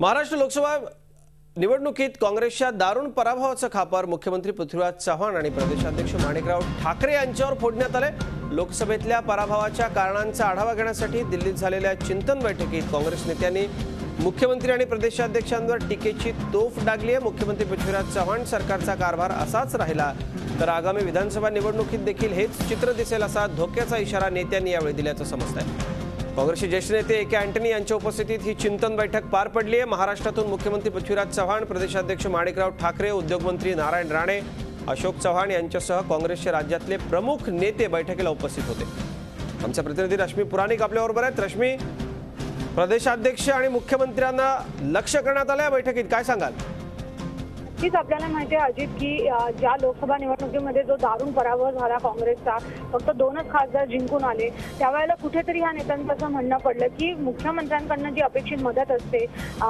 महाराष्ट्र लोकसभा निवडणुकीत काँग्रेसच्या दारुण पराभवाचं खापर मुख्यमंत्री पृथ्वीराज चव्हाण आणि प्रदेशाध्यक्ष माणिकराव ठाकरे यांच्यावर फोडण्यात आले। लोकसभेतल्या पराभवाच्या कारणांचा आढावा घेण्यासाठी दिल्लीत झालेल्या चिंतन बैठकीत काँग्रेस नेत्यांनी मुख्यमंत्री आणि प्रदेशाध्यक्षांवर टीकेची तोफ डागली आहे। मुख्यमंत्री पृथ्वीराज चव्हाण सरकारचा कारभार असाच राहिला तर आगामी विधानसभा निवडणुकीत देखील हेच चित्र दिसेल असा धोक्याचा इशारा नेत्यांनी यावेळी दिल्याचं समजतंय। काँग्रेसचे ज्येष्ठ नेते ए के अँटनी यांच्या उपस्थितीत ही चिंतन बैठक पार पडली आहे। महाराष्ट्रातून मुख्यमंत्री पृथ्वीराज चव्हाण, प्रदेशाध्यक्ष माणिकराव ठाकरे, उद्योगमंत्री नारायण राणे, अशोक चव्हाण यांच्यासह काँग्रेसचे राज्यातले प्रमुख नेते बैठकीला उपस्थित होते। आमचे प्रतिनिधी रश्मी पुराणिक आपल्याबरोबर आहेत। रश्मी, प्रदेशाध्यक्ष आणि मुख्यमंत्र्यांना लक्ष करण्यात आलं या बैठकीत, काय सांगाल? नक्कीच आपल्याला माहिती आहे अजित की ज्या लोकसभा निवडणुकीमध्ये जो दारुण पराभव झाला काँग्रेसचा, फक्त 2च खासदार जिंकून आले, त्यावेळेला कुठेतरी ह्या नेत्यांचं असं म्हणणं पडलं की मुख्यमंत्र्यांकडनं जी अपेक्षित मदत असते,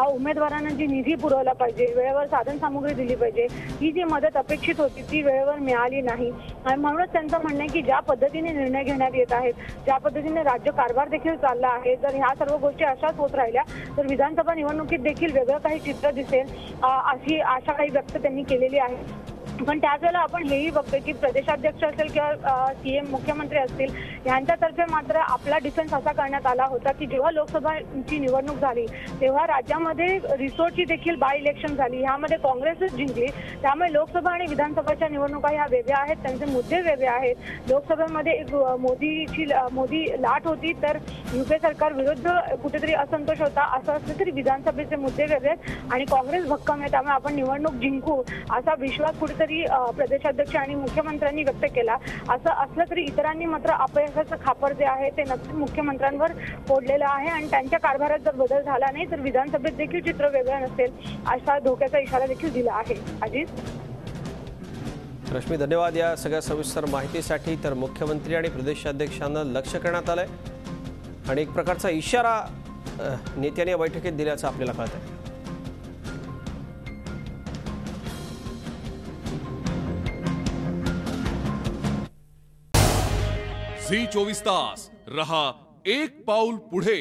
उमेदवारांना जी निधी पुरवला पाहिजे, वेळेवर साधन सामुग्री दिली पाहिजे, ही जी मदत अपेक्षित होती ती वेळेवर मिळाली नाही। आणि म्हणूनच त्यांचं म्हणणं आहे की ज्या पद्धतीने निर्णय घेण्यात येत आहेत, ज्या पद्धतीने राज्य कारभार देखील चालला आहे, जर ह्या सर्व गोष्टी अशाच होत राहिल्या तर विधानसभा निवडणुकीत देखील वेगळं काही चित्र दिसेल अशी आशा काही व्यक्त त्यांनी केलेली आहे। पण त्याच वेळेला आपण हेही बघतोय की प्रदेशाध्यक्ष असेल किंवा सीएम मुख्यमंत्री असतील, यांच्यातर्फे मात्र आपला डिफेन्स असा करण्यात आला होता की जेव्हा लोकसभाची निवडणूक झाली तेव्हा राज्यामध्ये रिसोर्टची देखील बाय इलेक्शन झाली, ह्यामध्ये काँग्रेसच जिंकली। त्यामुळे लोकसभा आणि विधानसभाच्या निवडणुका ह्या वेगळ्या आहेत, त्यांचे मुद्दे वेगळे आहेत। लोकसभेमध्ये एक मोदी लाट होती तर युपीए सरकार विरुद्ध कुठेतरी असंतोष होता, असं असलं तरी विधानसभेचे मुद्दे वेगळे आहेत आणि काँग्रेस भक्कम आहे। त्यामुळे आपण निवडणूक जिंकू असा विश्वास कुठेतरी प्रदेशाध्यक्ष आणि मुख्यमंत्र्यांनी व्यक्त केला। असं असलं तरी इतरांनी मात्र अपयशाचं खापर जे आहे ते नक्कीच मुख्यमंत्र्यांवर फोडलेलं आहे आणि त्यांच्या कारभारात जर बदल झाला नाही तर विधानसभेत देखील चित्र वेगळं नसेल असा धोक्याचा इशारा देखील दिला आहे। अजित, रश्मी, धन्यवाद या सगळ्या सविस्तर माहितीसाठी। तर मुख्यमंत्री आणि प्रदेशाध्यक्षांना लक्ष करण्यात आलंय आणि एक प्रकारचा इशारा नेत्यांनी या बैठकीत दिल्याचं आपल्याला कळतंय। झी 24 तास रहा एक पाऊल पुढे।